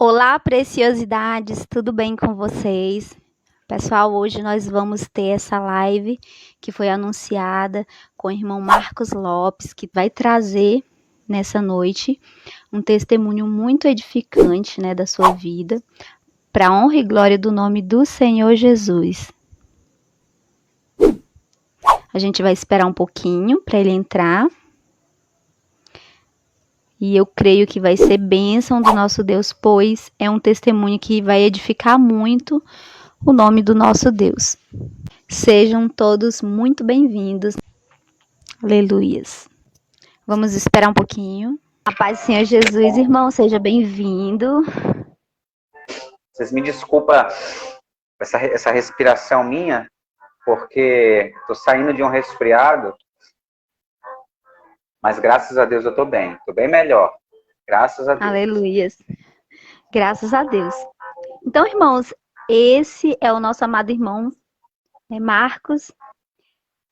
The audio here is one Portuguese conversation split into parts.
Olá, preciosidades, tudo bem com vocês? Pessoal, hoje nós vamos ter essa live que foi anunciada com o irmão Marcos Lopes, que vai trazer nessa noite um testemunho muito edificante, né, da sua vida, para a honra e glória do nome do Senhor Jesus. A gente vai esperar um pouquinho para ele entrar. E eu creio que vai ser bênção do nosso Deus, pois é um testemunho que vai edificar muito o nome do nosso Deus. Sejam todos muito bem-vindos. Aleluias. Vamos esperar um pouquinho. A paz do Senhor Jesus, irmão, seja bem-vindo. Vocês me desculpam essa respiração minha, porque estou saindo de um resfriado, mas graças a Deus eu estou bem melhor. Graças a Deus. Aleluias. Graças a Deus. Então, irmãos, esse é o nosso amado irmão, Marcos,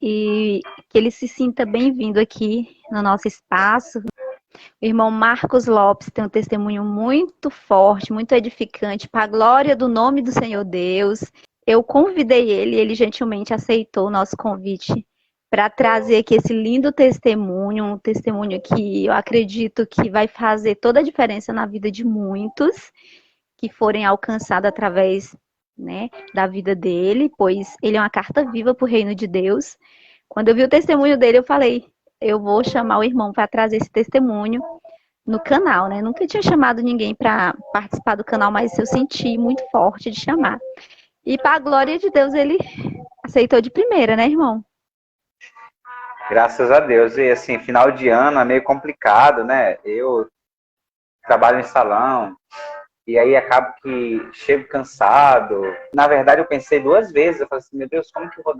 e que ele se sinta bem-vindo aqui no nosso espaço. O irmão Marcos Lopes tem um testemunho muito forte, muito edificante, para a glória do nome do Senhor Deus. Eu convidei ele e ele gentilmente aceitou o nosso convite para trazer aqui esse lindo testemunho, um testemunho que eu acredito que vai fazer toda a diferença na vida de muitos que forem alcançados através, né, da vida dele, pois ele é uma carta viva para o reino de Deus. Quando eu vi o testemunho dele, eu falei, eu vou chamar o irmão para trazer esse testemunho no canal, né? Nunca tinha chamado ninguém para participar do canal, mas eu senti muito forte de chamar. E para a glória de Deus, ele aceitou de primeira, né, irmão? Graças a Deus. E assim, final de ano é meio complicado, né? Eu trabalho em salão e aí acabo que chego cansado. Na verdade, eu pensei duas vezes. Eu falei assim, meu Deus, como que eu vou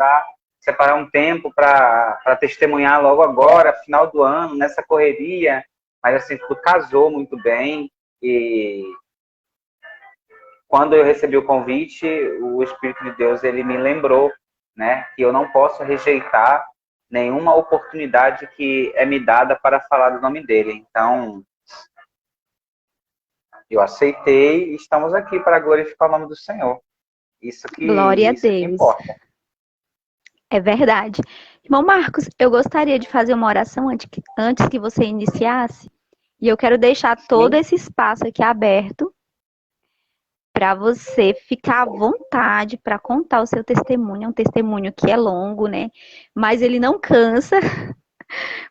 separar um tempo para testemunhar logo agora, final do ano, nessa correria? Mas assim, tudo casou muito bem. E quando eu recebi o convite, o Espírito de Deus, ele me lembrou, né, que eu não posso rejeitar nenhuma oportunidade que é me dada para falar do nome dele. Então, eu aceitei e estamos aqui para glorificar o nome do Senhor. Glória a Deus. Que importa. É verdade. Irmão Marcos, eu gostaria de fazer uma oração antes que você iniciasse. E eu quero deixar todo esse espaço aqui aberto para você ficar à vontade para contar o seu testemunho. É um testemunho que é longo, né? Mas ele não cansa,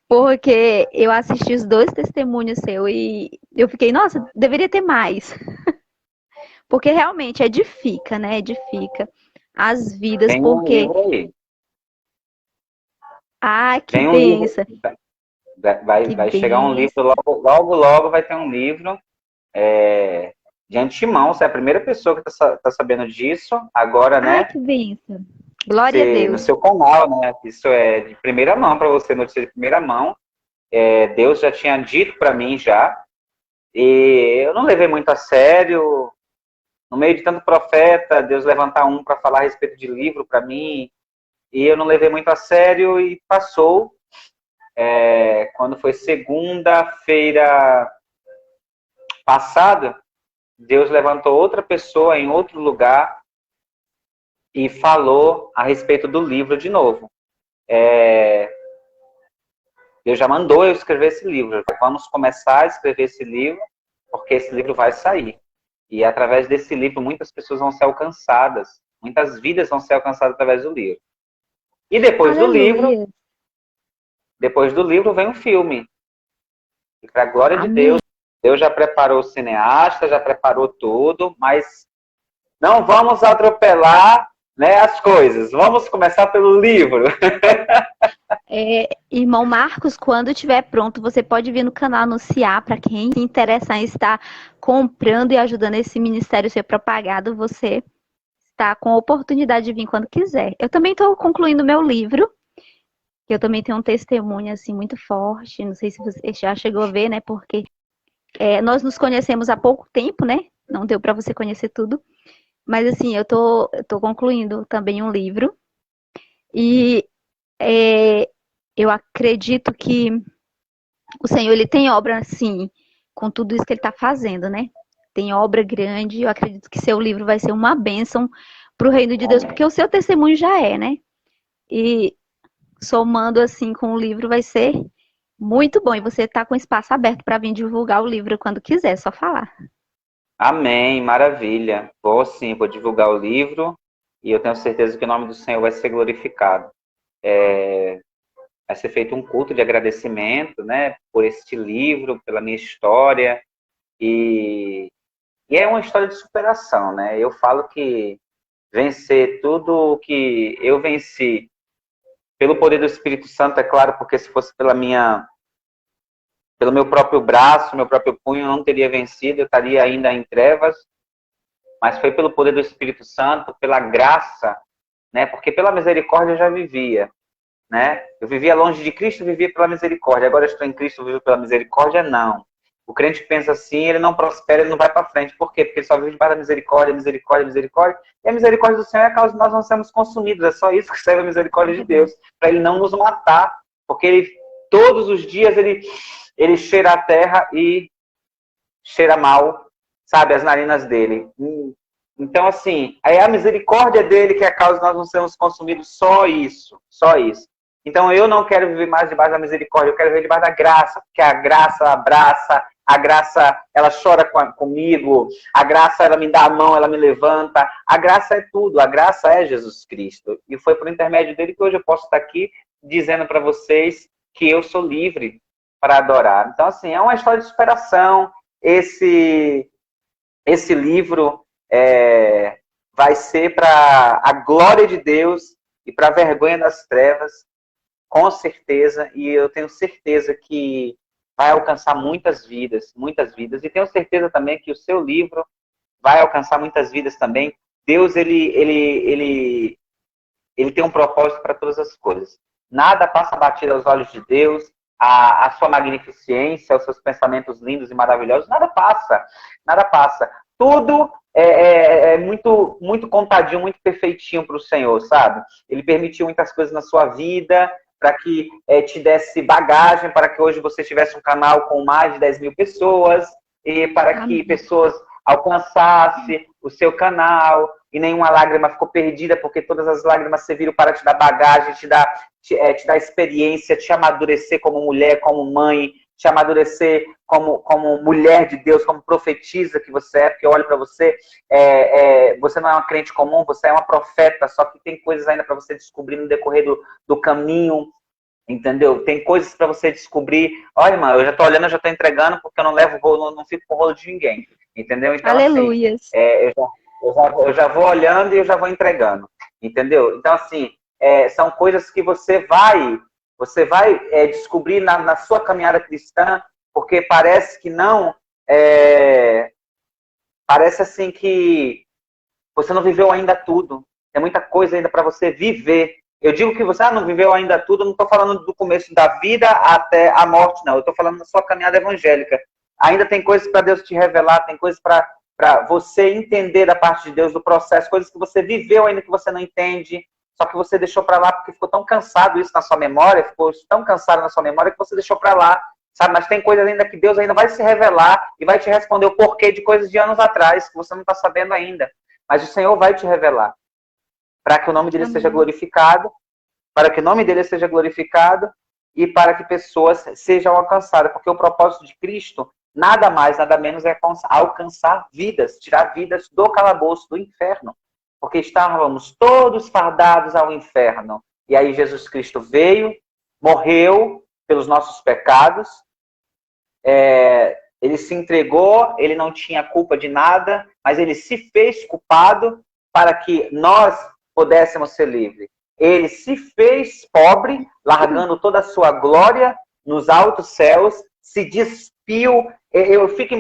porque eu assisti os dois testemunhos seus e eu fiquei, nossa, deveria ter mais. Porque realmente edifica, né? Edifica as vidas, Tem porque... um livro aí. Ah, que Tem benção. Vai chegar um livro, logo vai ter um livro. De antemão, você é a primeira pessoa que tá sabendo disso. Agora, né? Ai, que benção. Glória a Deus. No seu canal, né? Isso é de primeira mão para você, notícia de primeira mão. Deus já tinha dito para mim já. E eu não levei muito a sério. No meio de tanto profeta, Deus levantar um para falar a respeito de livro para mim. E eu não levei muito a sério e passou. Quando foi segunda-feira passada, Deus levantou outra pessoa em outro lugar e falou a respeito do livro de novo. Deus já mandou eu escrever esse livro. Vamos começar a escrever esse livro, porque esse livro vai sair. E através desse livro, muitas pessoas vão ser alcançadas. Muitas vidas vão ser alcançadas através do livro. E depois do livro vem um filme. E para a glória de Deus, Deus já preparou o cineasta, já preparou tudo, mas não vamos atropelar, né, as coisas. Vamos começar pelo livro. Irmão Marcos, quando estiver pronto, você pode vir no canal anunciar para quem se interessar em estar comprando e ajudando esse ministério ser propagado, você está com a oportunidade de vir quando quiser. Eu também estou concluindo meu livro, que eu também tenho um testemunho assim muito forte, não sei se você já chegou a ver, né, porque nós nos conhecemos há pouco tempo, né, não deu para você conhecer tudo, mas assim, eu tô concluindo também um livro, e eu acredito que o Senhor, ele tem obra, assim, com tudo isso que ele está fazendo, né? tem obra grande. Eu acredito que seu livro vai ser uma bênção para o reino de Deus, porque o seu testemunho já é, né? E somando assim com o livro vai ser muito bom. E você está com espaço aberto para vir divulgar o livro quando quiser, só falar. Amém, maravilha. Vou sim, vou divulgar o livro e eu tenho certeza que o nome do Senhor vai ser glorificado. Vai ser feito um culto de agradecimento, né, por este livro, pela minha história, e é uma história de superação, né? Eu falo que vencer tudo o que eu venci pelo poder do Espírito Santo, é claro, porque se fosse pelo meu próprio braço, meu próprio punho, eu não teria vencido, eu estaria ainda em trevas, mas foi pelo poder do Espírito Santo, pela graça, né? Porque pela misericórdia eu já vivia, né? Eu vivia longe de Cristo, vivia pela misericórdia. Agora eu estou em Cristo, vivo pela misericórdia? Não. O crente pensa assim, ele não prospera, ele não vai para frente. Por quê? Porque ele só vive para a misericórdia, misericórdia, misericórdia. E a misericórdia do Senhor é a causa de nós não sermos consumidos. É só isso que serve a misericórdia de Deus, para ele não nos matar. Porque ele, todos os dias ele cheira a terra e cheira mal, sabe, as narinas dele. Então, assim, é a misericórdia dele que é a causa de nós não sermos consumidos. Só isso, só isso. Então, eu não quero viver mais debaixo da misericórdia, eu quero viver debaixo da graça, porque a graça abraça, a graça, ela chora comigo, a graça, ela me dá a mão, ela me levanta, a graça é tudo, a graça é Jesus Cristo. E foi por intermédio dele que hoje eu posso estar aqui dizendo para vocês que eu sou livre para adorar. Então, assim, é uma história de superação. Esse livro vai ser para a glória de Deus e para a vergonha das trevas, com certeza, e eu tenho certeza que vai alcançar muitas vidas, e tenho certeza também que o seu livro vai alcançar muitas vidas também. Deus, ele tem um propósito para todas as coisas. Nada passa batido aos olhos de Deus, a sua magnificência, os seus pensamentos lindos e maravilhosos, nada passa, nada passa. Tudo é muito, muito contadinho, muito perfeitinho para o Senhor, sabe? Ele permitiu muitas coisas na sua vida, para que te desse bagagem, para que hoje você tivesse um canal com mais de 10 mil pessoas, e para que pessoas alcançassem o seu canal, e nenhuma lágrima ficou perdida, porque todas as lágrimas serviram para te dar bagagem, te dar experiência, te amadurecer como mulher, como mãe, te amadurecer como mulher de Deus, como profetisa que você é, porque eu olho para você, você não é uma crente comum, você é uma profeta, só que tem coisas ainda para você descobrir no decorrer do caminho, entendeu? Tem coisas para você descobrir. Olha, irmã, eu já tô olhando, eu já tô entregando, porque eu não levo rolo, não fico com rolo de ninguém, entendeu? Então, Aleluias. assim, eu já vou olhando e eu já vou entregando, entendeu? Então, assim, são coisas que você vai descobrir na sua caminhada cristã, porque parece que não, parece assim que você não viveu ainda tudo, tem muita coisa ainda para você viver. Eu digo que você não viveu ainda tudo, eu não estou falando do começo da vida até a morte, não, eu estou falando da sua caminhada evangélica. Ainda tem coisas para Deus te revelar, tem coisas para você entender da parte de Deus, do processo, coisas que você viveu ainda que você não entende, só que você deixou para lá porque ficou tão cansado isso na sua memória, ficou tão cansado na sua memória que você deixou para lá, sabe? Mas tem coisas ainda que Deus ainda vai se revelar e vai te responder o porquê de coisas de anos atrás que você não está sabendo ainda. Mas o Senhor vai te revelar para que o nome dele seja glorificado, e para que pessoas sejam alcançadas, porque o propósito de Cristo nada mais, nada menos é alcançar vidas, tirar vidas do calabouço, do inferno. Porque estávamos todos fardados ao inferno. E aí Jesus Cristo veio, morreu pelos nossos pecados, ele se entregou, ele não tinha culpa de nada, mas ele se fez culpado para que nós pudéssemos ser livres. Ele se fez pobre, largando toda a sua glória nos altos céus, se despiu. Eu fico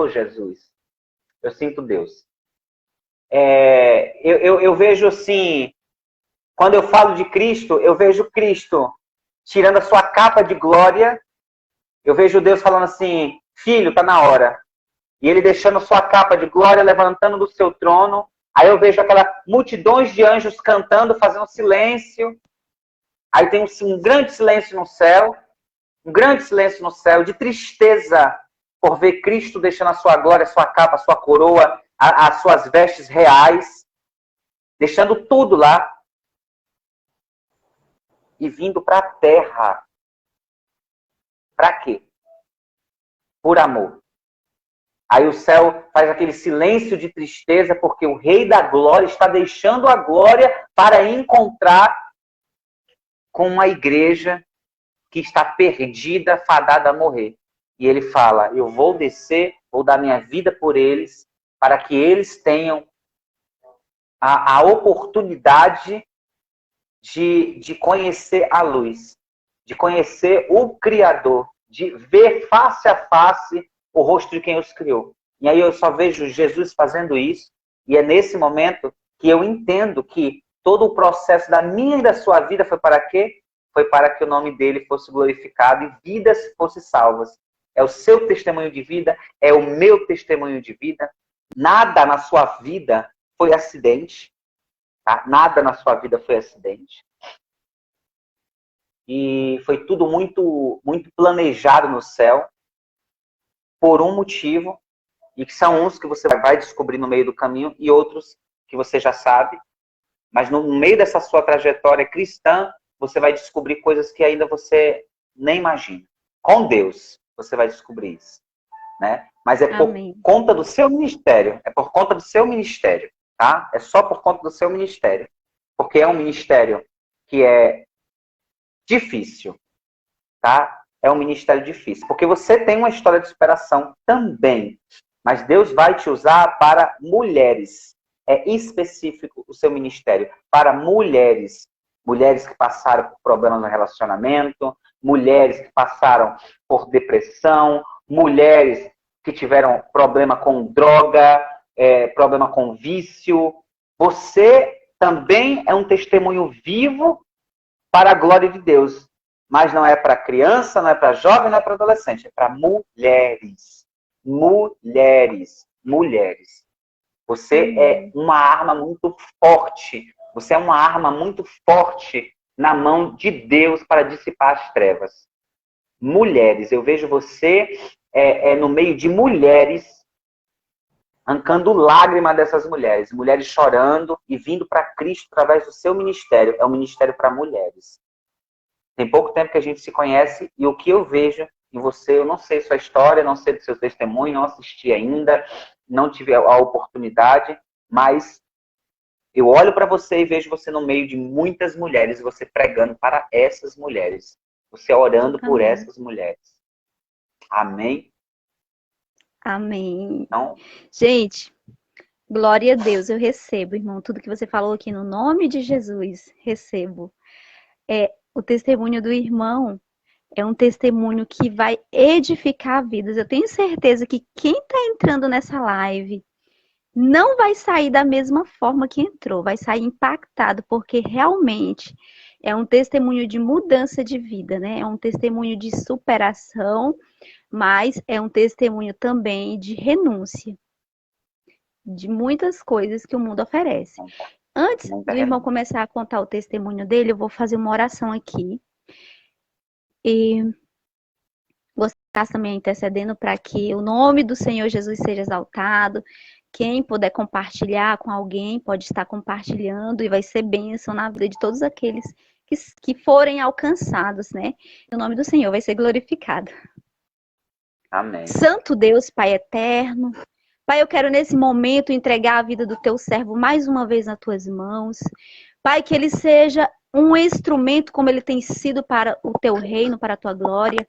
Jesus, eu sinto Deus. Eu vejo assim, quando eu falo de Cristo, eu vejo Cristo tirando a sua capa de glória, eu vejo Deus falando assim, filho, tá na hora. E ele deixando a sua capa de glória, levantando do seu trono. Aí eu vejo aquela multidões de anjos cantando, fazendo silêncio. Aí tem um grande silêncio no céu, de tristeza, por ver Cristo deixando a sua glória, a sua capa, a sua coroa, as suas vestes reais, deixando tudo lá e vindo para a terra. Para quê? Por amor. Aí o céu faz aquele silêncio de tristeza, porque o Rei da Glória está deixando a glória para encontrar com uma igreja que está perdida, fadada a morrer. E ele fala, eu vou descer, vou dar minha vida por eles, para que eles tenham a oportunidade de conhecer a luz, de conhecer o Criador, de ver face a face o rosto de quem os criou. E aí eu só vejo Jesus fazendo isso, e é nesse momento que eu entendo que todo o processo da minha e da sua vida foi para quê? Foi para que o nome dele fosse glorificado e vidas fossem salvas. É o seu testemunho de vida, é o meu testemunho de vida. Nada na sua vida foi acidente. Tá? Nada na sua vida foi acidente. E foi tudo muito, muito planejado no céu, por um motivo, e que são uns que você vai descobrir no meio do caminho, e outros que você já sabe. Mas no meio dessa sua trajetória cristã, você vai descobrir coisas que ainda você nem imagina. Com Deus, você vai descobrir isso. Né? Mas é por conta do seu ministério. É por conta do seu ministério. Tá? É só por conta do seu ministério. Porque é um ministério que é difícil. Tá? É um ministério difícil. Porque você tem uma história de superação também. Mas Deus vai te usar para mulheres. É específico o seu ministério. Para mulheres. Mulheres que passaram por problemas no relacionamento. Mulheres que passaram por depressão. Mulheres que tiveram problema com droga. Problema com vício. Você também é um testemunho vivo para a glória de Deus. Mas não é para criança, não é para jovem, não é para adolescente. É para mulheres. Mulheres. Mulheres. Você é uma arma muito forte. Você é uma arma muito forte na mão de Deus para dissipar as trevas. Mulheres. Eu vejo você no meio de mulheres, arrancando lágrima dessas mulheres. Mulheres chorando e vindo para Cristo através do seu ministério. É um ministério para mulheres. Tem pouco tempo que a gente se conhece e o que eu vejo em você, eu não sei sua história, não sei do seu testemunho, não assisti ainda, não tive a oportunidade, mas eu olho para você e vejo você no meio de muitas mulheres, você pregando para essas mulheres, você orando por essas mulheres. Amém? Amém. Então, gente, glória a Deus, eu recebo, irmão, tudo que você falou aqui no nome de Jesus, recebo. O testemunho do irmão é um testemunho que vai edificar vidas. Eu tenho certeza que quem está entrando nessa live não vai sair da mesma forma que entrou, vai sair impactado, porque realmente é um testemunho de mudança de vida, né? É um testemunho de superação, mas é um testemunho também de renúncia de muitas coisas que o mundo oferece. Antes do irmão começar a contar o testemunho dele, eu vou fazer uma oração aqui. E você está também intercedendo para que o nome do Senhor Jesus seja exaltado. Quem puder compartilhar com alguém, pode estar compartilhando e vai ser bênção na vida de todos aqueles que forem alcançados, né? O nome do Senhor vai ser glorificado. amém. Santo Deus, Pai eterno, Pai, eu quero nesse momento entregar a vida do teu servo mais uma vez nas tuas mãos. Pai, que ele seja um instrumento como ele tem sido para o teu reino, para a tua glória.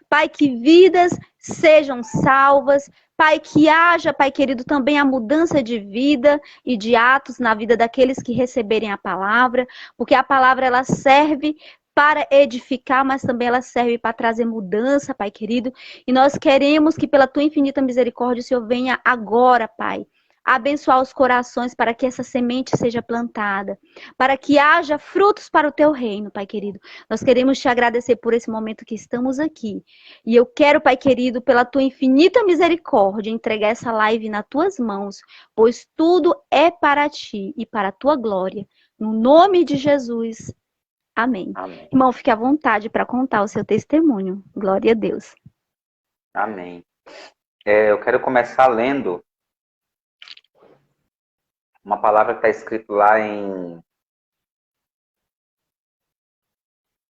Pai, que vidas sejam salvas. Pai, que haja, Pai querido, também a mudança de vida e de atos na vida daqueles que receberem a palavra, porque a palavra ela serve para edificar, mas também ela serve para trazer mudança, Pai querido. E nós queremos que pela tua infinita misericórdia o Senhor venha agora, Pai, abençoar os corações para que essa semente seja plantada, para que haja frutos para o teu reino, Pai querido. Nós queremos te agradecer por esse momento que estamos aqui. E eu quero, Pai querido, pela tua infinita misericórdia, entregar essa live nas tuas mãos, pois tudo é para ti e para a tua glória. No nome de Jesus. Amém. Amém. Irmão, fique à vontade para contar o seu testemunho. Glória a Deus. Amém. Eu quero começar lendo uma palavra que está escrito lá em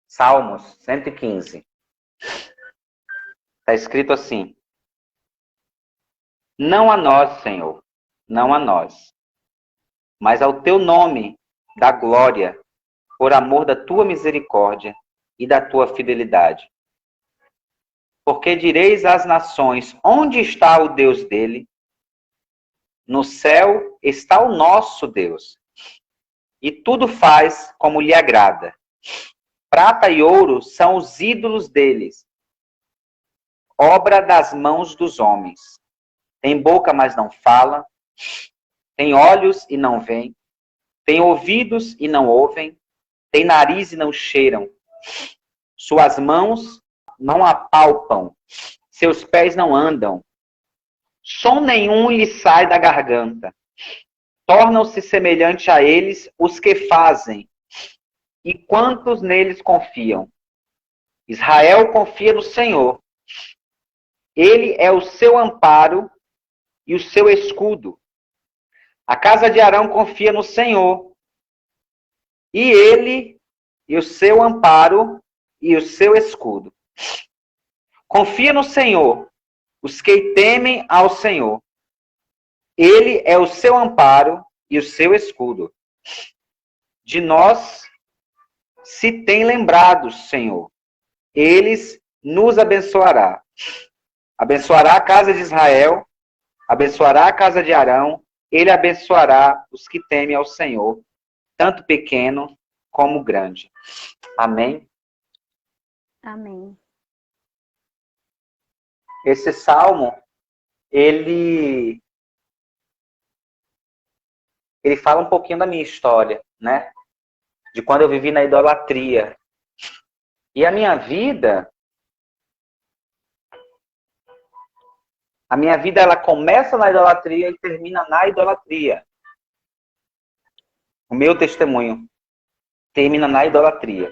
Salmos 115. Está escrito assim: não a nós, Senhor, não a nós, mas ao teu nome dá glória, por amor da tua misericórdia e da tua fidelidade. Porque direis às nações, onde está o Deus dele? No céu está o nosso Deus, e tudo faz como lhe agrada. Prata e ouro são os ídolos deles, obra das mãos dos homens. Tem boca, mas não fala, tem olhos e não veem, tem ouvidos e não ouvem, tem nariz e não cheiram. Suas mãos não apalpam, seus pés não andam. Som nenhum lhe sai da garganta. Tornam-se semelhante a eles os que fazem, e quantos neles confiam. Israel confia no Senhor. Ele é o seu amparo e o seu escudo. A casa de Arão confia no Senhor. E ele e o seu amparo e o seu escudo. Confia no Senhor, os que temem ao Senhor. Ele é o seu amparo e o seu escudo. De nós se tem lembrado, Senhor. Eles nos abençoará. Abençoará a casa de Israel, abençoará a casa de Arão, ele abençoará os que temem ao Senhor, tanto pequeno como grande. Amém? Amém. Esse salmo, ele fala um pouquinho da minha história, né? De quando eu vivi na idolatria. E a minha vida, ela começa na idolatria e termina na idolatria. O meu testemunho termina na idolatria.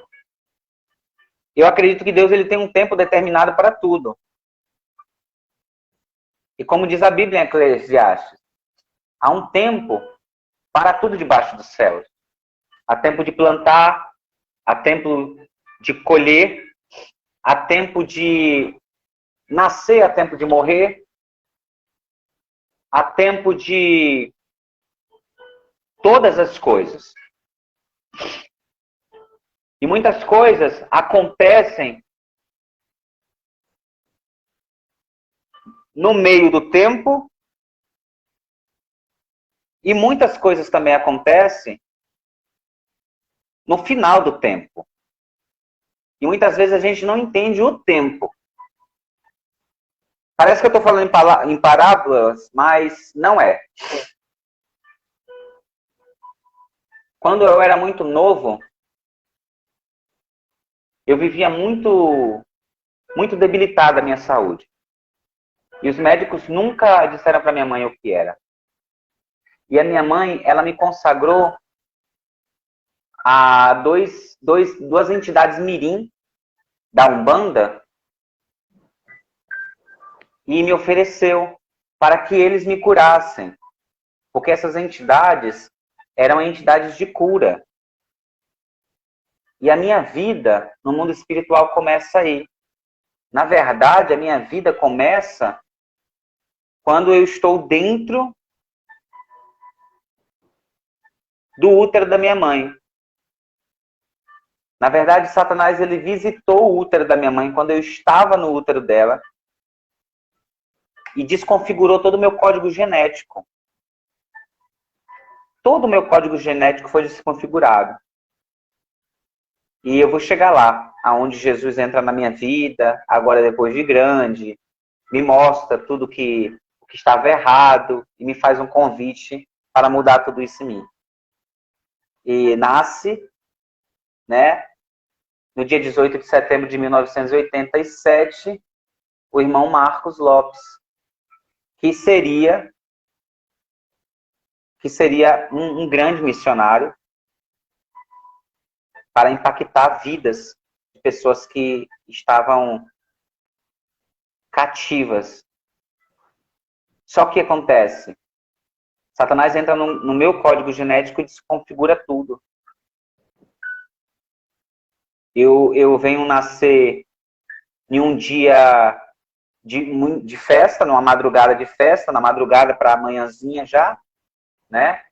Eu acredito que Deus ele tem um tempo determinado para tudo. E como diz a Bíblia em Eclesiastes, há um tempo para tudo debaixo dos céus. Há tempo de plantar, há tempo de colher, há tempo de nascer, há tempo de morrer, há tempo de todas as coisas. E muitas coisas acontecem no meio do tempo e muitas coisas também acontecem no final do tempo. E muitas vezes a gente não entende o tempo. Parece que eu estou falando em parábolas, mas não é. Quando eu era muito novo, eu vivia muito debilitada a minha saúde. E os médicos nunca disseram para minha mãe o que era. E a minha mãe, ela me consagrou a duas entidades mirim da Umbanda e me ofereceu para que eles me curassem. Porque essas entidades eram entidades de cura. E a minha vida no mundo espiritual começa aí. Na verdade, a minha vida começa quando eu estou dentro do útero da minha mãe. Na verdade, Satanás ele visitou o útero da minha mãe quando eu estava no útero dela e desconfigurou todo o meu código genético. Todo o meu código genético foi desconfigurado. E eu vou chegar lá, aonde Jesus entra na minha vida, agora depois de grande, me mostra tudo que estava errado e me faz um convite para mudar tudo isso em mim. E nasce, né, no dia 18 de setembro de 1987, o irmão Marcos Lopes, que seria um grande missionário para impactar vidas de pessoas que estavam cativas Só que acontece, Satanás entra no meu código genético e desconfigura tudo. Eu venho nascer em um dia de festa, numa madrugada de festa, na madrugada para amanhãzinha já, né?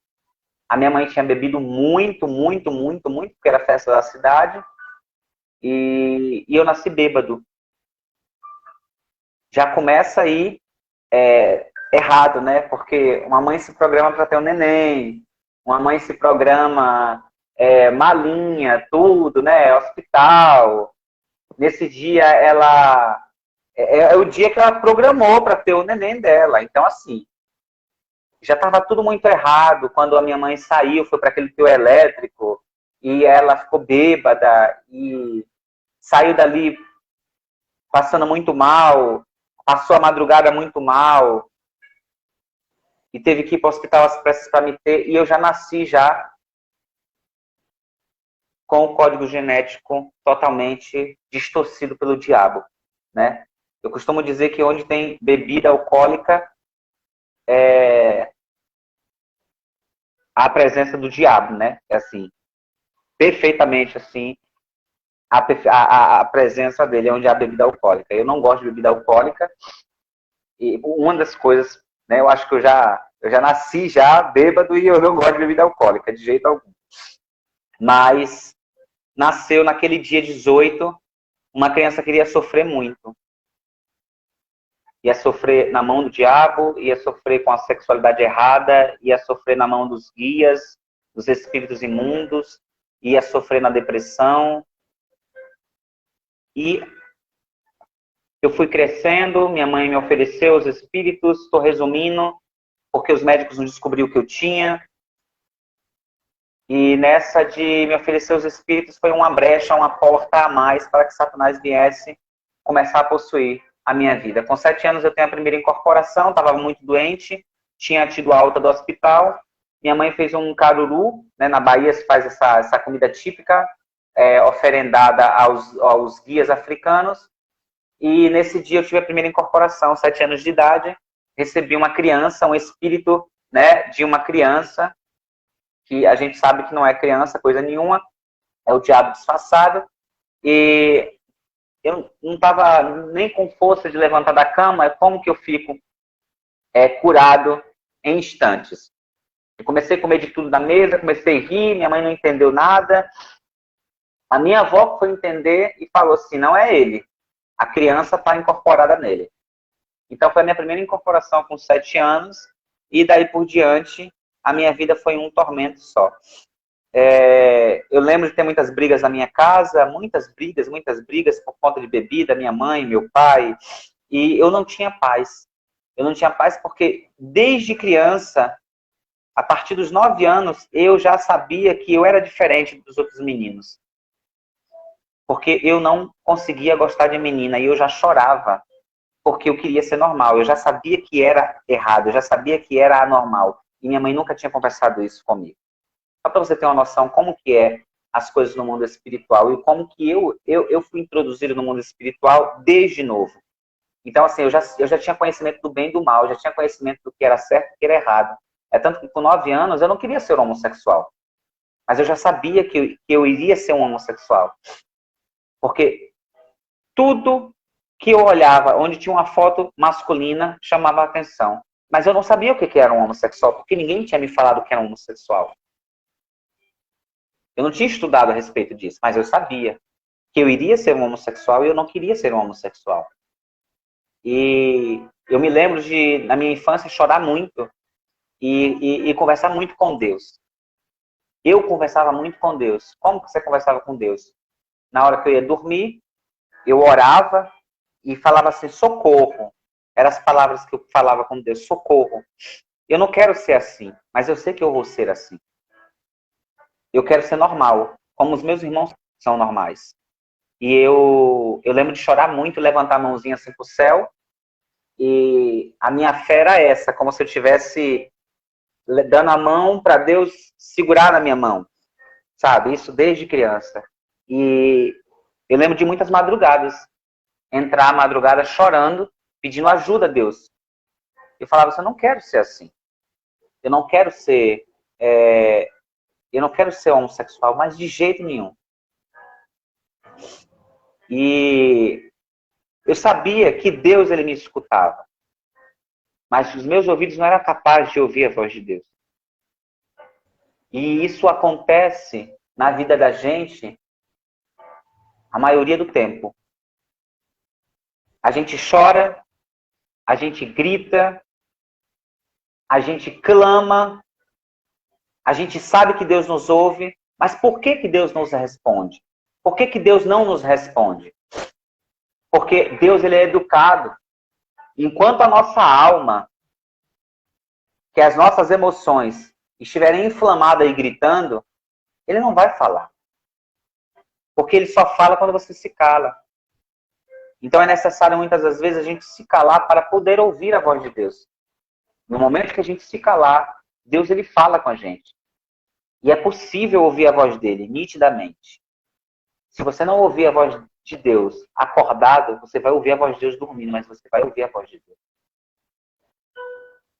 A minha mãe tinha bebido muito, muito, muito, muito, porque era festa da cidade, e eu nasci bêbado. Já começa aí errado, né? Porque uma mãe se programa para ter um neném, uma mãe se programa malinha, tudo, né? Hospital. Nesse dia ela é o dia que ela programou para ter o neném dela. Então, assim, já estava tudo muito errado quando a minha mãe saiu, foi para aquele trio elétrico e ela ficou bêbada e saiu dali passando muito mal, passou a madrugada muito mal e teve que ir para o hospital às pressas para me ter. E eu já nasci já com o código genético totalmente distorcido pelo diabo, né? Eu costumo dizer que onde tem bebida alcoólica há a presença do diabo, né? É assim, perfeitamente assim, a presença dele é onde há bebida alcoólica. Eu não gosto de bebida alcoólica e uma das coisas, né? Eu acho que eu já nasci já bêbado e eu não gosto de bebida alcoólica de jeito algum. Mas nasceu naquele dia 18, uma criança que iria sofrer muito. Ia sofrer na mão do diabo, ia sofrer com a sexualidade errada, ia sofrer na mão dos guias, dos espíritos imundos, ia sofrer na depressão. E eu fui crescendo, minha mãe me ofereceu os espíritos, estou resumindo, porque os médicos não descobriram o que eu tinha. E nessa de me oferecer os espíritos foi uma brecha, uma porta a mais para que Satanás viesse começar a possuir a minha vida. Com 7 anos eu tenho a primeira incorporação, estava muito doente, tinha tido alta do hospital. Minha mãe fez um caruru, né, na Bahia se faz essa comida típica, oferendada aos guias africanos. E nesse dia eu tive a primeira incorporação, 7 anos de idade, recebi uma criança, um espírito, né, de uma criança, que a gente sabe que não é criança, coisa nenhuma, é o diabo disfarçado. E eu não estava nem com força de levantar da cama, como que eu fico curado em instantes. Eu comecei a comer de tudo da mesa, comecei a rir, minha mãe não entendeu nada. A minha avó foi entender e falou assim, não é ele, a criança está incorporada nele. Então foi a minha primeira incorporação com 7 anos, e daí por diante a minha vida foi um tormento só. Eu lembro de ter muitas brigas na minha casa, muitas brigas por conta de bebida, minha mãe, meu pai, e eu não tinha paz. Eu não tinha paz porque desde criança, a partir dos 9 anos, eu já sabia que eu era diferente dos outros meninos. Porque eu não conseguia gostar de menina e eu já chorava porque eu queria ser normal. Eu já sabia que era errado, eu já sabia que era anormal. E minha mãe nunca tinha conversado isso comigo. Só para você ter uma noção como que é as coisas no mundo espiritual e como que eu fui introduzido no mundo espiritual desde novo. Então, assim, eu já tinha conhecimento do bem e do mal, eu já tinha conhecimento do que era certo e do que era errado. É tanto que com 9 anos eu não queria ser homossexual. Mas eu já sabia que eu iria ser um homossexual. Porque tudo que eu olhava, onde tinha uma foto masculina, chamava a atenção. Mas eu não sabia o que era um homossexual, porque ninguém tinha me falado que era um homossexual. Eu não tinha estudado a respeito disso, mas eu sabia que eu iria ser um homossexual e eu não queria ser um homossexual. E eu me lembro de, na minha infância, chorar muito e conversar muito com Deus. Eu conversava muito com Deus. Como que você conversava com Deus? Na hora que eu ia dormir, eu orava e falava assim, socorro. Eram as palavras que eu falava com Deus, socorro. Eu não quero ser assim, mas eu sei que eu vou ser assim. Eu quero ser normal, como os meus irmãos são normais. E eu lembro de chorar muito, levantar a mãozinha assim pro céu. E a minha fé era essa, como se eu estivesse dando a mão para Deus segurar na minha mão. Sabe? Isso desde criança. E eu lembro de muitas madrugadas. Entrar a madrugada chorando, pedindo ajuda a Deus. Eu falava assim, eu não quero ser assim. Eu não quero ser, eu não quero ser homossexual, mas de jeito nenhum. E eu sabia que Deus, ele me escutava. Mas os meus ouvidos não eram capazes de ouvir a voz de Deus. E isso acontece na vida da gente a maioria do tempo. A gente chora, a gente grita, a gente clama, a gente sabe que Deus nos ouve, mas por que que Deus nos responde? Por que que Deus não nos responde? Porque Deus, ele é educado. Enquanto a nossa alma, que as nossas emoções estiverem inflamadas e gritando, ele não vai falar. Porque ele só fala quando você se cala. Então é necessário muitas das vezes a gente se calar para poder ouvir a voz de Deus. No momento que a gente se calar, Deus, ele fala com a gente. E é possível ouvir a voz dele nitidamente. Se você não ouvir a voz de Deus acordado, você vai ouvir a voz de Deus dormindo, mas você vai ouvir a voz de Deus.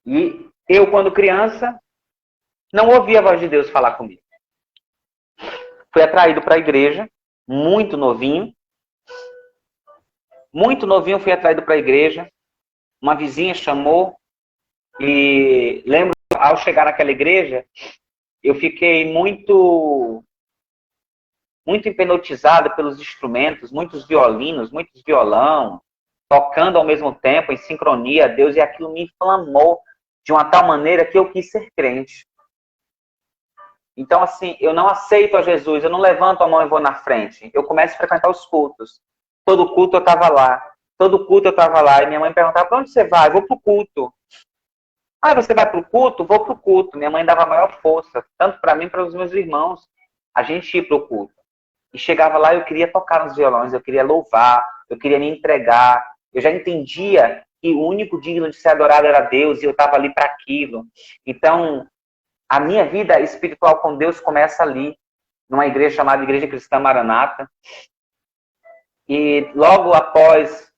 E eu, quando criança, não ouvia a voz de Deus falar comigo. Fui atraído para a igreja, muito novinho. Muito novinho fui atraído para a igreja. Uma vizinha chamou e lembro, ao chegar naquela igreja, eu fiquei muito hipnotizado pelos instrumentos, muitos violinos, muitos violão, tocando ao mesmo tempo, em sincronia a Deus, e aquilo me inflamou de uma tal maneira que eu quis ser crente. Então, assim, eu não aceito a Jesus, eu não levanto a mão e vou na frente. Eu começo a frequentar os cultos. Todo culto eu estava lá. Todo culto eu estava lá. E minha mãe perguntava, para onde você vai? Eu vou para o culto. Ah, você vai para o culto? Vou para o culto. Minha mãe dava a maior força, tanto para mim como para os meus irmãos. A gente ia para o culto. E chegava lá, eu queria tocar nos violões, eu queria louvar, eu queria me entregar. Eu já entendia que o único digno de ser adorado era Deus e eu estava ali para aquilo. Então, a minha vida espiritual com Deus começa ali, numa igreja chamada Igreja Cristã Maranata. E logo após,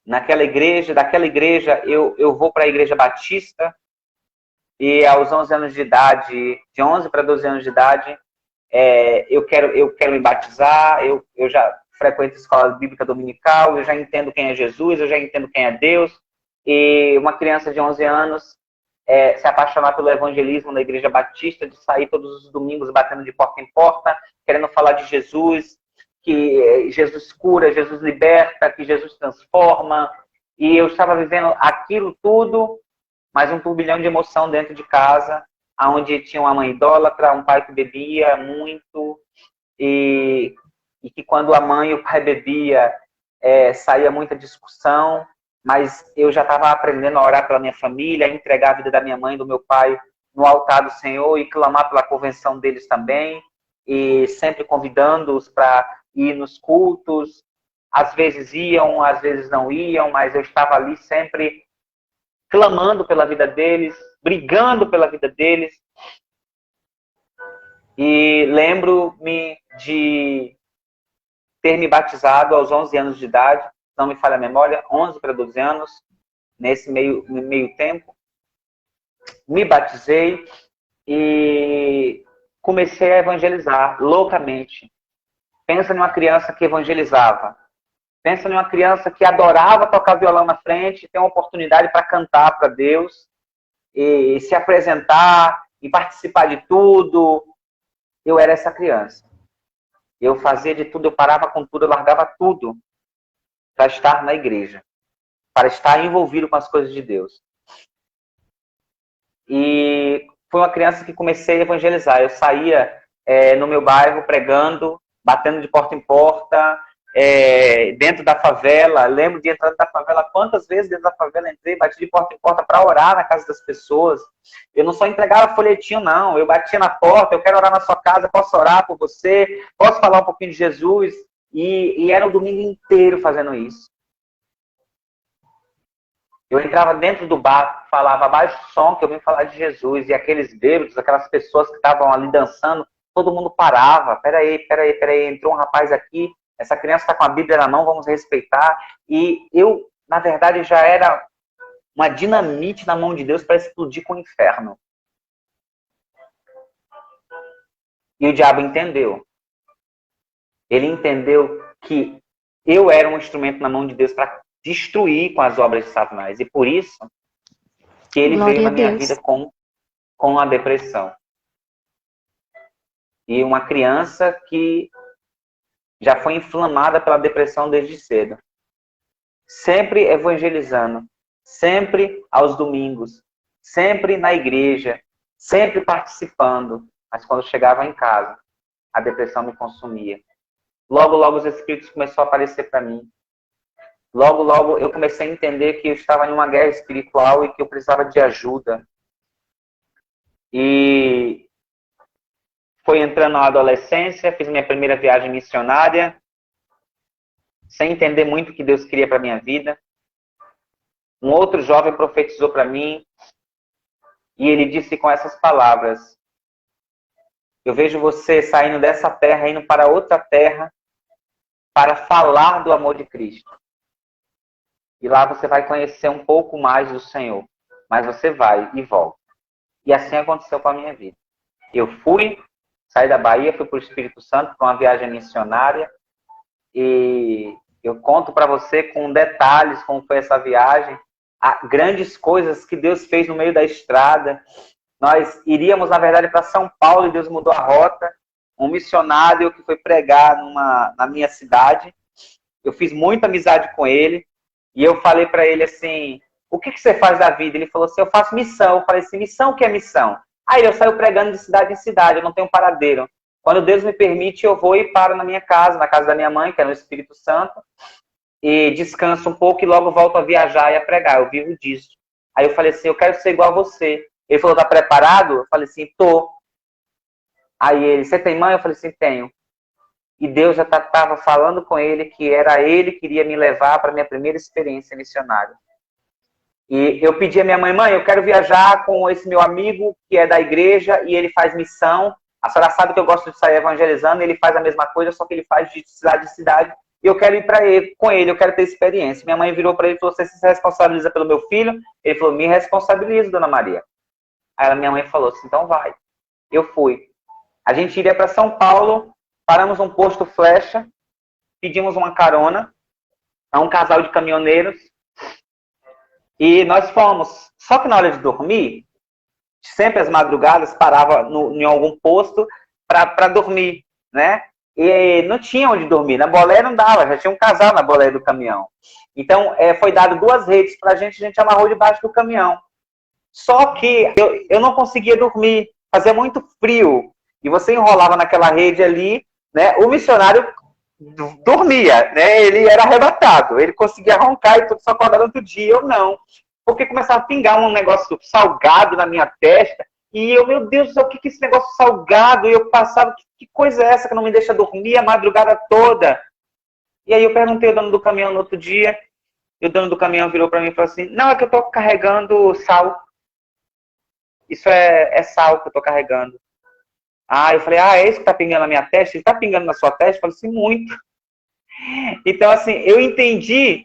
daquela igreja, eu vou para a Igreja Batista. E aos 11 anos de idade, de 11 para 12 anos de idade, eu quero me batizar, eu já frequento a escola bíblica dominical, eu já entendo quem é Jesus, eu já entendo quem é Deus. E uma criança de 11 anos se apaixonar pelo evangelismo na Igreja Batista, de sair todos os domingos batendo de porta em porta, querendo falar de Jesus, que Jesus cura, Jesus liberta, que Jesus transforma. E eu estava vivendo aquilo tudo, mais um turbilhão de emoção dentro de casa, onde tinha uma mãe idólatra, um pai que bebia muito, e que quando a mãe e o pai bebia, saía muita discussão, mas eu já estava aprendendo a orar pela minha família, a entregar a vida da minha mãe e do meu pai no altar do Senhor e clamar pela convenção deles também, e sempre convidando-os para ir nos cultos. Às vezes iam, às vezes não iam, mas eu estava ali sempre clamando pela vida deles, brigando pela vida deles. E lembro-me de ter me batizado aos 11 anos de idade, não me falha a memória, 11 para 12 anos, nesse meio tempo. Me batizei e comecei a evangelizar loucamente. Pensa numa criança que evangelizava. Pensa numa criança que adorava tocar violão na frente, ter uma oportunidade para cantar para Deus, e se apresentar, e participar de tudo. Eu era essa criança. Eu fazia de tudo, eu parava com tudo, eu largava tudo para estar na igreja, para estar envolvido com as coisas de Deus. E foi uma criança que comecei a evangelizar. Eu saía no meu bairro pregando, batendo de porta em porta, dentro da favela. Lembro de entrar da favela, quantas vezes dentro da favela entrei, bati de porta em porta para orar na casa das pessoas. Eu não só entregava folhetinho, não. Eu batia na porta, eu quero orar na sua casa, posso orar por você, posso falar um pouquinho de Jesus. E era o domingo inteiro fazendo isso. Eu entrava dentro do bar, falava baixo som que eu vim falar de Jesus. E aqueles bêbados, aquelas pessoas que estavam ali dançando, todo mundo parava. Peraí, entrou um rapaz aqui, essa criança está com a Bíblia na mão, vamos respeitar. E eu, na verdade, já era uma dinamite na mão de Deus para explodir com o inferno. E o diabo entendeu. Ele entendeu que eu era um instrumento na mão de Deus para destruir com as obras de Satanás. E por isso que ele Glória veio na a minha Deus. vida com a depressão. E uma criança que já foi inflamada pela depressão desde cedo. Sempre evangelizando, sempre aos domingos, sempre na igreja, sempre participando. Mas quando chegava em casa, a depressão me consumia. Logo, logo os espíritos começaram a aparecer para mim. Logo, logo eu comecei a entender que eu estava em uma guerra espiritual e que eu precisava de ajuda. E foi entrando na adolescência, fiz minha primeira viagem missionária, sem entender muito o que Deus queria para minha vida. Um outro jovem profetizou para mim e ele disse com essas palavras: eu vejo você saindo dessa terra, indo para outra terra, para falar do amor de Cristo. E lá você vai conhecer um pouco mais do Senhor. Mas você vai e volta. E assim aconteceu com a minha vida. Eu saí da Bahia, fui para o Espírito Santo, para uma viagem missionária. E eu conto para você com detalhes como foi essa viagem. Grandes coisas que Deus fez no meio da estrada. Nós iríamos, na verdade, para São Paulo e Deus mudou a rota. Um missionário que foi pregar na minha cidade. Eu fiz muita amizade com ele. E eu falei para ele assim: o que você faz da vida? Ele falou assim: eu faço missão. Eu falei assim: missão, o que é missão? Aí eu saio pregando de cidade em cidade, eu não tenho paradeiro. Quando Deus me permite, eu vou e paro na minha casa, na casa da minha mãe, que é no Espírito Santo, e descanso um pouco e logo volto a viajar e a pregar. Eu vivo disso. Aí eu falei assim: eu quero ser igual a você. Ele falou: tá preparado? Eu falei assim: tô. Aí ele: você tem mãe? Eu falei assim: tenho. E Deus já estava falando com ele que era ele que iria me levar para a minha primeira experiência missionária. E eu pedi à minha mãe: eu quero viajar com esse meu amigo que é da igreja e ele faz missão. A senhora sabe que eu gosto de sair evangelizando, ele faz a mesma coisa, só que ele faz de cidade em cidade. E eu quero ir com ele, eu quero ter experiência. Minha mãe virou para ele e falou: você se responsabiliza pelo meu filho? Ele falou: me responsabilizo, dona Maria. Aí a minha mãe falou assim: então vai. Eu fui. A gente iria para São Paulo, paramos num posto Flecha, pedimos uma carona a um casal de caminhoneiros e nós fomos. Só que na hora de dormir, sempre às madrugadas parava em algum posto para dormir, né? E não tinha onde dormir. Na boleia não dava, já tinha um casal na boleia do caminhão. Então, foi dado 2 redes para a gente amarrou debaixo do caminhão. Só que eu não conseguia dormir, fazia muito frio. E você enrolava naquela rede ali, né? O missionário dormia, né? Ele era arrebatado, ele conseguia roncar e tudo, só acordar outro dia, eu não. Porque começava a pingar um negócio salgado na minha testa, e eu, meu Deus do céu, o que é esse negócio salgado? E eu passava, que coisa é essa que não me deixa dormir a madrugada toda? E aí eu perguntei ao dono do caminhão no outro dia, e o dono do caminhão virou para mim e falou assim: não, é que eu tô carregando sal. Isso é sal que eu tô carregando. Ah, eu falei: ah, é isso que tá pingando na minha testa? Ele tá pingando na sua testa? Eu falei assim: muito. Então, assim, eu entendi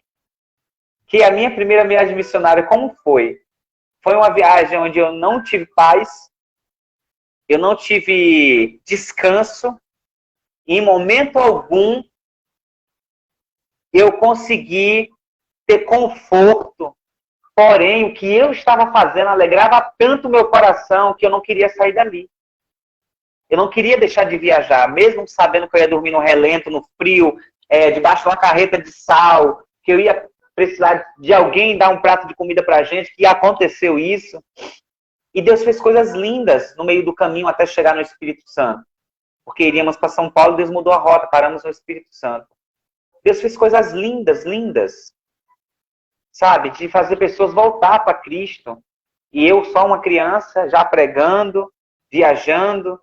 que a minha primeira viagem missionária, como foi? Foi uma viagem onde eu não tive paz, eu não tive descanso, e em momento algum eu consegui ter conforto. Porém, o que eu estava fazendo alegrava tanto o meu coração que eu não queria sair dali. Eu não queria deixar de viajar, mesmo sabendo que eu ia dormir no relento, no frio, debaixo de uma carreta de sal, que eu ia precisar de alguém dar um prato de comida pra gente, que aconteceu isso. E Deus fez coisas lindas no meio do caminho até chegar no Espírito Santo. Porque iríamos para São Paulo, Deus mudou a rota, paramos no Espírito Santo. Deus fez coisas lindas, lindas. Sabe? De fazer pessoas voltar para Cristo. E eu, só uma criança, já pregando, viajando.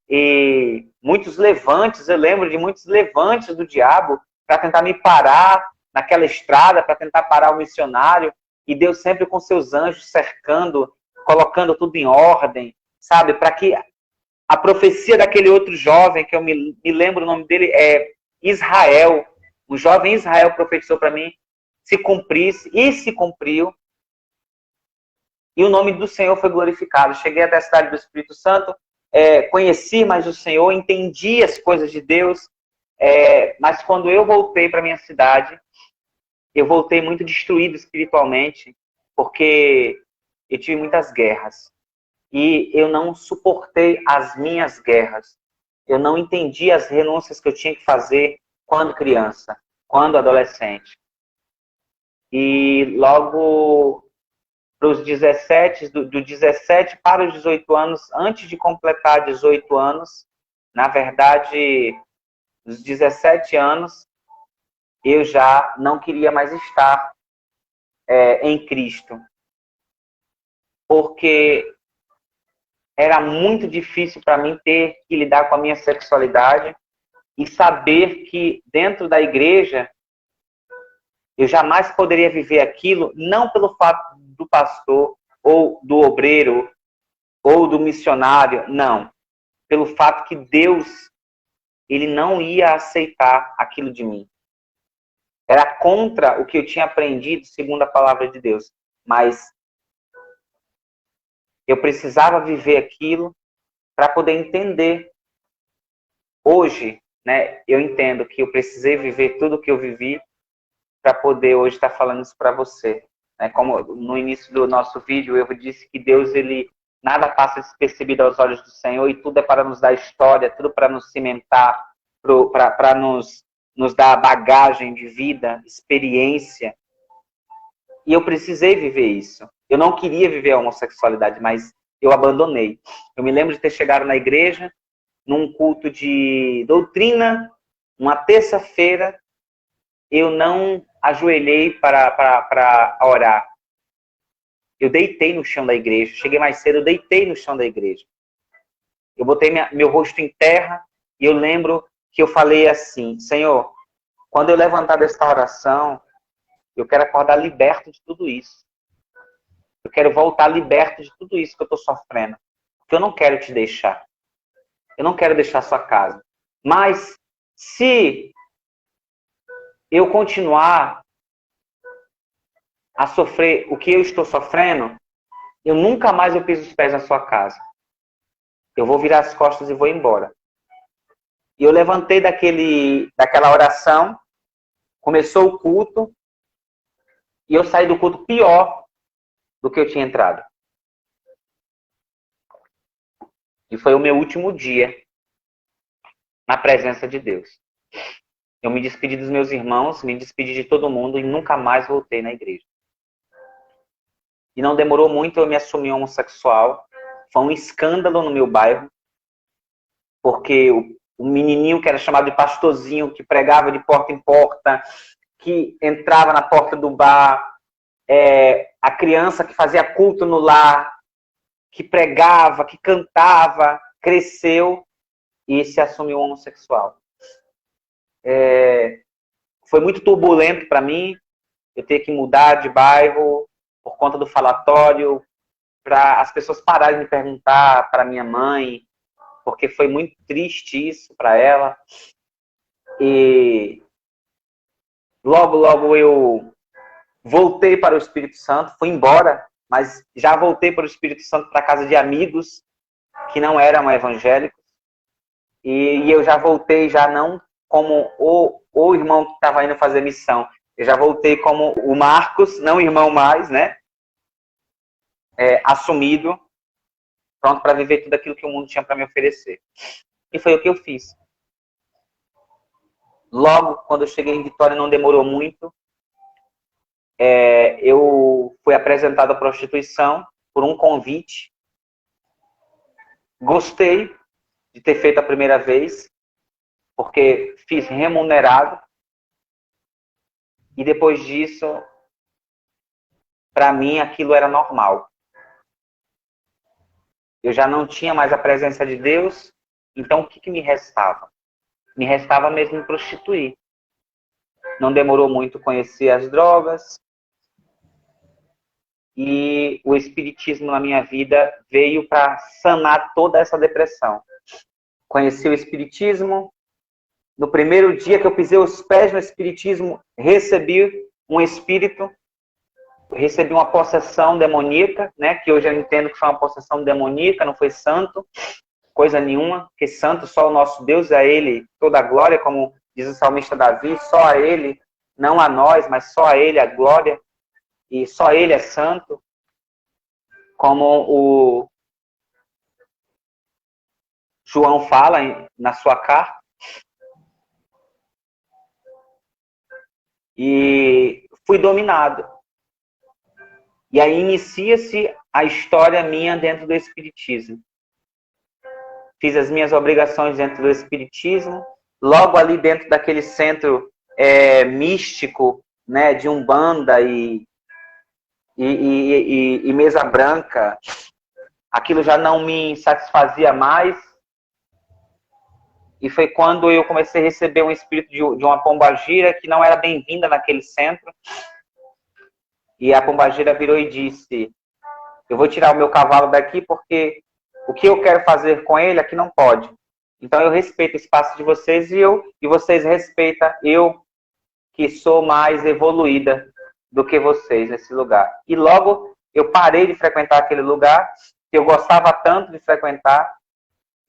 E muitos levantes, eu lembro de muitos levantes do diabo para tentar me parar naquela estrada, para tentar parar o missionário. E Deus sempre com seus anjos cercando, colocando tudo em ordem, sabe? Para que a profecia daquele outro jovem, que eu me lembro o nome dele, é Israel. O jovem Israel profetizou para mim, se cumprisse, e se cumpriu. e o nome do Senhor foi glorificado. Cheguei até a cidade do Espírito Santo, conheci mais o Senhor, entendi as coisas de Deus, mas quando eu voltei para minha cidade, eu voltei muito destruído espiritualmente, porque eu tive muitas guerras. E eu não suportei as minhas guerras. Eu não entendi as renúncias que eu tinha que fazer quando criança, quando adolescente. E logo para os 17, do 17 para os 18 anos, antes de completar 18 anos, na verdade, dos 17 anos, eu já não queria mais estar em Cristo. Porque era muito difícil para mim ter que lidar com a minha sexualidade e saber que dentro da igreja eu jamais poderia viver aquilo, não pelo fato do pastor ou do obreiro ou do missionário, não. Pelo fato que Deus, ele não ia aceitar aquilo de mim. Era contra o que eu tinha aprendido segundo a palavra de Deus. Mas eu precisava viver aquilo para poder entender. Hoje, né, eu entendo que eu precisei viver tudo o que eu vivi para poder hoje estar falando isso para você. Como no início do nosso vídeo eu disse que Deus, ele nada passa despercebido aos olhos do Senhor, e tudo é para nos dar história, tudo para nos cimentar, para nos dar bagagem de vida, experiência. E eu precisei viver isso. Eu não queria viver a homossexualidade, mas eu abandonei. Eu me lembro de ter chegado na igreja, num culto de doutrina, uma terça-feira, eu não ajoelhei para orar. Eu deitei no chão da igreja. Cheguei mais cedo, eu deitei no chão da igreja. Eu botei meu rosto em terra e eu lembro que eu falei assim: Senhor, quando eu levantar desta oração, eu quero acordar liberto de tudo isso. Eu quero voltar liberto de tudo isso que eu estou sofrendo. Porque eu não quero te deixar. Eu não quero deixar a sua casa. Mas se eu continuar a sofrer o que eu estou sofrendo, eu nunca mais eu piso os pés na sua casa. Eu vou virar as costas e vou embora. E eu levantei daquela oração, começou o culto, e eu saí do culto pior do que eu tinha entrado. E foi o meu último dia na presença de Deus. Eu me despedi dos meus irmãos, me despedi de todo mundo e nunca mais voltei na igreja. E não demorou muito, eu me assumi homossexual. Foi um escândalo no meu bairro, porque o menininho que era chamado de pastorzinho, que pregava de porta em porta, que entrava na porta do bar, a criança que fazia culto no lar, que pregava, que cantava, cresceu e se assumiu homossexual. Foi muito turbulento para mim, eu ter que mudar de bairro por conta do falatório, para as pessoas pararem de perguntar para minha mãe, porque foi muito triste isso para ela. E logo eu voltei para o Espírito Santo, fui embora, mas já voltei para o Espírito Santo para casa de amigos que não eram evangélicos. E eu já voltei, já não como o irmão que estava indo fazer missão. Eu já voltei como o Marcos, não irmão mais, né? Assumido, pronto para viver tudo aquilo que o mundo tinha para me oferecer. E foi o que eu fiz. Logo, quando eu cheguei em Vitória, não demorou muito, eu fui apresentado à prostituição por um convite. Gostei de ter feito a primeira vez, porque fiz remunerado. E depois disso, para mim, aquilo era normal. Eu já não tinha mais a presença de Deus, então o que me restava? Me restava mesmo me prostituir. Não demorou muito conhecer as drogas, e o espiritismo na minha vida veio para sanar toda essa depressão. Conheci o espiritismo. No primeiro dia que eu pisei os pés no espiritismo, recebi um espírito recebi uma possessão demoníaca, né? Que hoje eu entendo que foi uma possessão demoníaca, não foi santo, coisa nenhuma, porque santo só o nosso Deus, a Ele toda a glória, como diz o salmista Davi, só a Ele, não a nós, mas só a Ele a glória, e só Ele é santo, como o João fala na sua carta. E fui dominado. E aí inicia-se a história minha dentro do Espiritismo. Fiz as minhas obrigações dentro do Espiritismo. Logo ali dentro daquele centro místico, né, de Umbanda e mesa branca, aquilo já não me satisfazia mais. E foi quando eu comecei a receber um espírito de uma pombagira que não era bem-vinda naquele centro. E a pombagira virou e disse: eu vou tirar o meu cavalo daqui porque o que eu quero fazer com ele aqui não pode. Então eu respeito o espaço de vocês e vocês respeitam eu, que sou mais evoluída do que vocês nesse lugar. E logo eu parei de frequentar aquele lugar que eu gostava tanto de frequentar.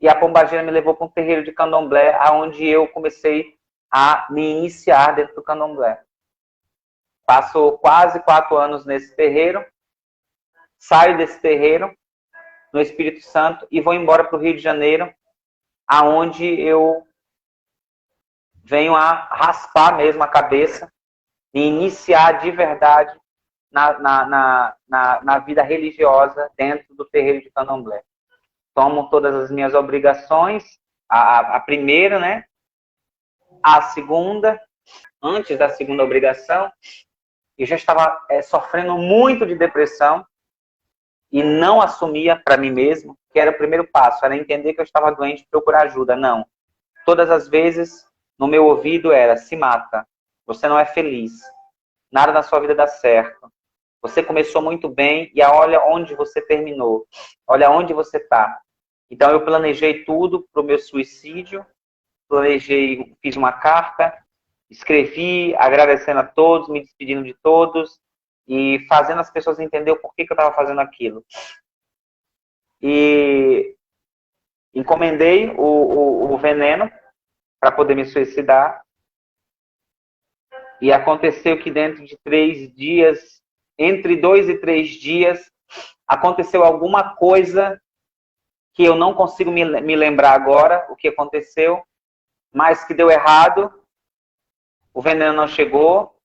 E a pombagira me levou para um terreiro de candomblé, onde eu comecei a me iniciar dentro do candomblé. Passo quase 4 anos nesse terreiro, saio desse terreiro no Espírito Santo e vou embora para o Rio de Janeiro, aonde eu venho a raspar mesmo a cabeça e iniciar de verdade na vida religiosa dentro do terreiro de candomblé. Tomo todas as minhas obrigações, a primeira, né? A segunda, antes da segunda obrigação, eu já estava sofrendo muito de depressão e não assumia para mim mesmo que era o primeiro passo, era entender que eu estava doente e procurar ajuda. Não. Todas as vezes, no meu ouvido era: se mata, você não é feliz, nada na sua vida dá certo. Você começou muito bem e olha onde você terminou, olha onde você está. Então eu planejei tudo para o meu suicídio, fiz uma carta, escrevi agradecendo a todos, me despedindo de todos e fazendo as pessoas entenderem o porquê que eu estava fazendo aquilo. E encomendei o veneno para poder me suicidar. E aconteceu que dentro de 3 dias, entre 2 e 3 dias, aconteceu alguma coisa que eu não consigo me lembrar agora o que aconteceu, mas que deu errado. O veneno não chegou,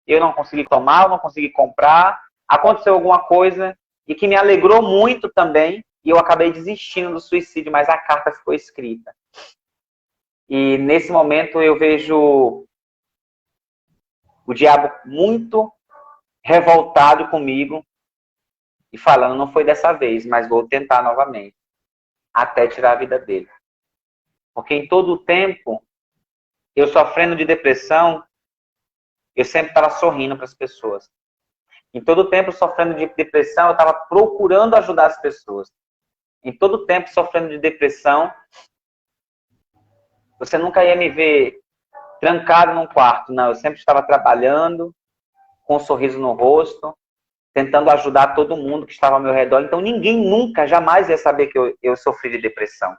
eu não consegui tomar, eu não consegui comprar. Aconteceu alguma coisa e que me alegrou muito também, e eu acabei desistindo do suicídio, mas a carta ficou escrita. E nesse momento eu vejo o diabo muito revoltado comigo e falando: não foi dessa vez, mas vou tentar novamente, até tirar a vida dele. Porque em todo o tempo, eu sofrendo de depressão, eu sempre estava sorrindo para as pessoas. Em todo o tempo sofrendo de depressão, eu estava procurando ajudar as pessoas. Em todo o tempo sofrendo de depressão, você nunca ia me ver trancado num quarto, não. Eu sempre estava trabalhando, com um sorriso no rosto, tentando ajudar todo mundo que estava ao meu redor. Então ninguém nunca, jamais ia saber que eu sofri de depressão.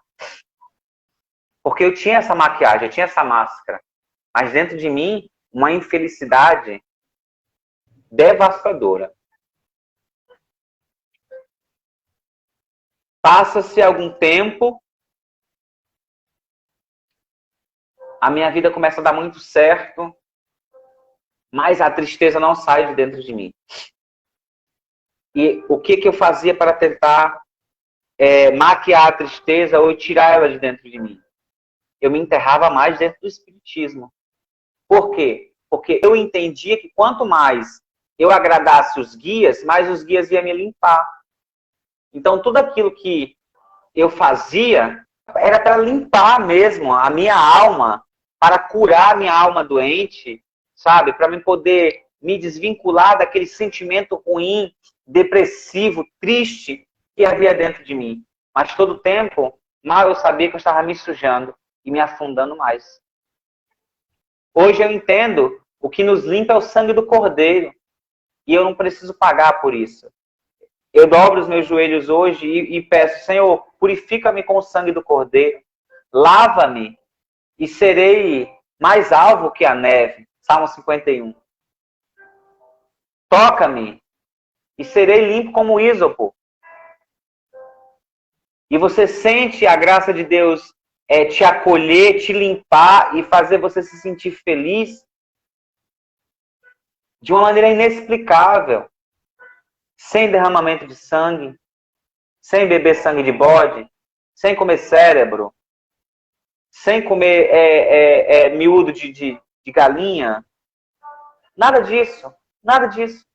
Porque eu tinha essa maquiagem, eu tinha essa máscara. Mas dentro de mim, uma infelicidade devastadora. Passa-se algum tempo, a minha vida começa a dar muito certo, mas a tristeza não sai de dentro de mim. E o que eu fazia para tentar maquiar a tristeza ou tirar ela de dentro de mim? Eu me enterrava mais dentro do espiritismo. Por quê? Porque eu entendia que quanto mais eu agradasse os guias, mais os guias iam me limpar. Então, tudo aquilo que eu fazia era para limpar mesmo a minha alma, para curar a minha alma doente, sabe? Para me poder me desvincular daquele sentimento ruim, depressivo, triste que havia dentro de mim. Mas todo o tempo, mal eu sabia que eu estava me sujando e me afundando mais. Hoje eu entendo, o que nos limpa é o sangue do Cordeiro. e eu não preciso pagar por isso. Eu dobro os meus joelhos hoje e peço, Senhor, purifica-me com o sangue do Cordeiro, lava-me e serei mais alvo que a neve. Salmo 51. Toca-me e serei limpo como o ísopo. E você sente a graça de Deus te acolher, te limpar e fazer você se sentir feliz de uma maneira inexplicável, sem derramamento de sangue, sem beber sangue de bode, sem comer cérebro, sem comer miúdo de galinha. Nada disso, nada disso.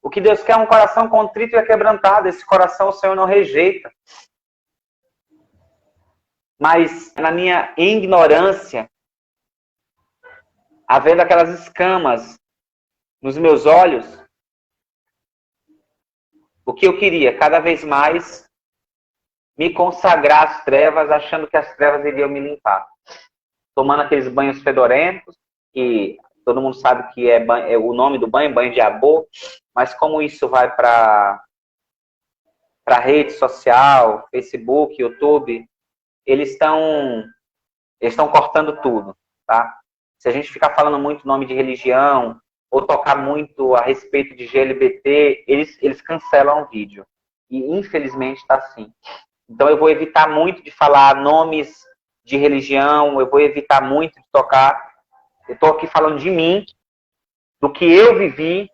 O que Deus quer é um coração contrito e quebrantado. Esse coração o Senhor não rejeita. Mas na minha ignorância, havendo aquelas escamas nos meus olhos, o que eu queria? Cada vez mais me consagrar às trevas, achando que as trevas iriam me limpar. Tomando aqueles banhos fedorentos, que todo mundo sabe que é o nome do banho, banho de abô, mas como isso vai para rede social, Facebook, YouTube, eles estão cortando tudo, tá? Se a gente ficar falando muito nome de religião, ou tocar muito a respeito de GLBT, eles cancelam o vídeo. E infelizmente está assim. Então eu vou evitar muito de falar nomes de religião, eu vou evitar muito de tocar. Eu estou aqui falando de mim, do que eu vivi,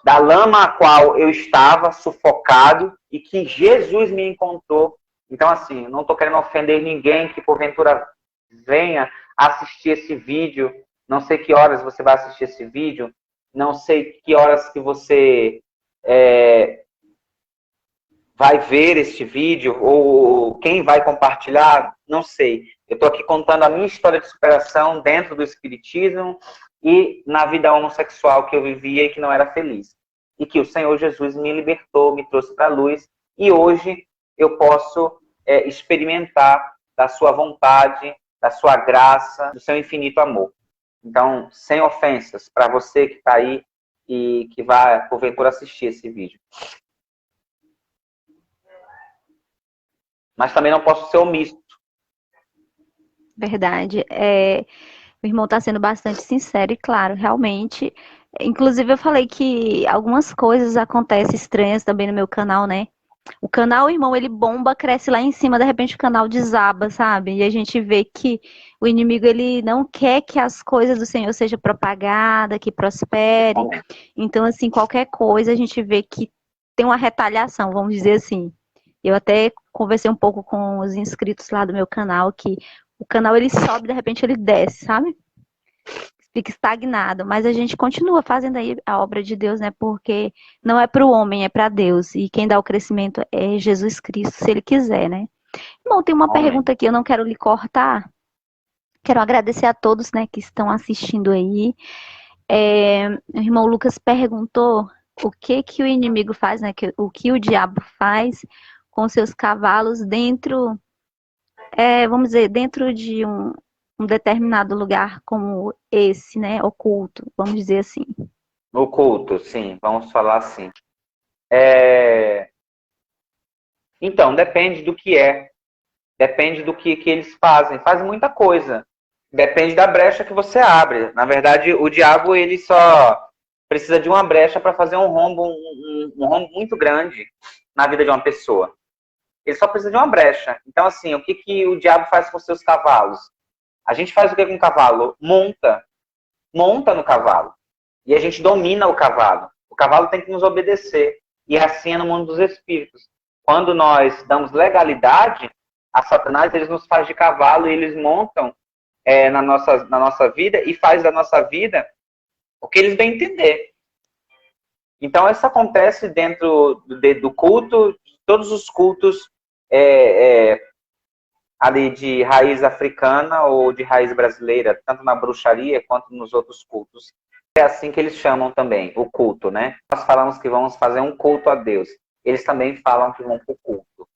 da lama a qual eu estava sufocado e que Jesus me encontrou. Então, assim, não estou querendo ofender ninguém que porventura venha assistir esse vídeo. Não sei que horas você vai assistir esse vídeo. Não sei que horas que você vai ver este vídeo ou quem vai compartilhar. Não sei. Eu estou aqui contando a minha história de superação dentro do Espiritismo e na vida homossexual que eu vivia e que não era feliz. E que o Senhor Jesus me libertou, me trouxe para a luz. E hoje eu posso experimentar da sua vontade, da sua graça, do seu infinito amor. Então, sem ofensas para você que está aí e que vai, porventura, assistir esse vídeo. Mas também não posso ser omisso. Verdade. O irmão está sendo bastante sincero e claro, realmente. Inclusive, eu falei que algumas coisas acontecem estranhas também no meu canal, né? O canal, irmão, ele bomba, cresce lá em cima, de repente o canal desaba, sabe? E a gente vê que o inimigo, ele não quer que as coisas do Senhor sejam propagadas, que prosperem. Então, assim, qualquer coisa a gente vê que tem uma retaliação, vamos dizer assim. Eu até conversei um pouco com os inscritos lá do meu canal, que o canal ele sobe, de repente ele desce, sabe? Fica estagnado, mas a gente continua fazendo aí a obra de Deus, né? Porque não é para o homem, é para Deus. E quem dá o crescimento é Jesus Cristo, se ele quiser, né? Bom, tem uma pergunta aqui, eu não quero lhe cortar. Quero agradecer a todos, né, que estão assistindo aí. O irmão Lucas perguntou o que o inimigo faz, né? O que o diabo faz com seus cavalos dentro, vamos dizer, dentro de um determinado lugar como esse, né, oculto, vamos dizer assim. Oculto, sim, vamos falar assim. Então, depende do que é. Depende do que eles fazem. Fazem muita coisa. Depende da brecha que você abre. Na verdade, o diabo ele só precisa de uma brecha para fazer um rombo muito grande na vida de uma pessoa. Ele só precisa de uma brecha. Então, assim, o que o diabo faz com seus cavalos? A gente faz o que com o cavalo? Monta no cavalo. E a gente domina o cavalo. O cavalo tem que nos obedecer. E assim é no mundo dos espíritos. Quando nós damos legalidade a Satanás, eles nos fazem de cavalo e eles montam na nossa vida e faz da nossa vida o que eles bem entender. Então, isso acontece dentro do culto, de todos os cultos ali de raiz africana ou de raiz brasileira, tanto na bruxaria quanto nos outros cultos. É assim que eles chamam também, o culto, né? Nós falamos que vamos fazer um culto a Deus. Eles também falam que vão para o culto.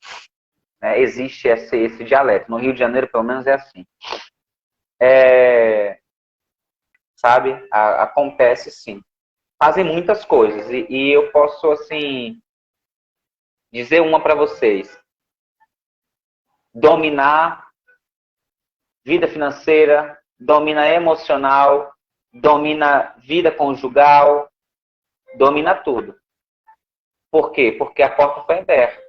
Existe esse dialeto. No Rio de Janeiro, pelo menos, é assim. Sabe? Acontece sim. fazem muitas coisas. E eu posso, assim, dizer uma para vocês. Dominar vida financeira, domina emocional, domina vida conjugal, domina tudo. Por quê? Porque a porta foi aberta.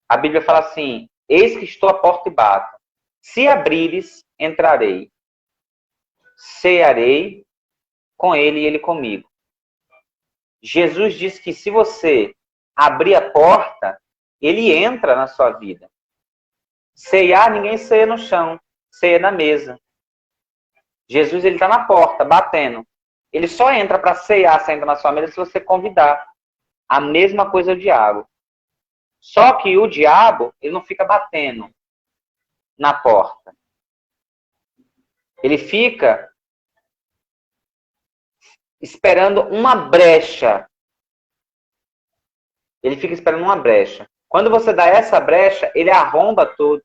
A Bíblia fala assim, eis que estou à porta e bato. Se abrires, entrarei. Cearei com ele e ele comigo. Jesus disse que se você abrir a porta, ele entra na sua vida. Ceiar, ninguém ceia no chão, ceia na mesa. Jesus, ele está na porta, batendo. Ele só entra para ceiar, senta na sua mesa, se você convidar. A mesma coisa o diabo. Só que o diabo, ele não fica batendo na porta. Ele fica esperando uma brecha. Ele fica esperando uma brecha. Quando você dá essa brecha, ele arromba tudo.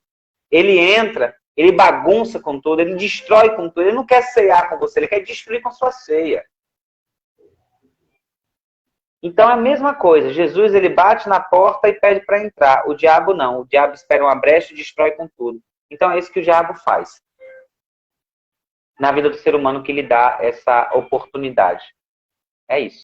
Ele entra, ele bagunça com tudo, ele destrói com tudo. Ele não quer ceiar com você, ele quer destruir com a sua ceia. Então é a mesma coisa. Jesus, ele bate na porta e pede para entrar. O diabo não. O diabo espera uma brecha e destrói com tudo. Então é isso que o diabo faz na vida do ser humano, que lhe dá essa oportunidade. É isso.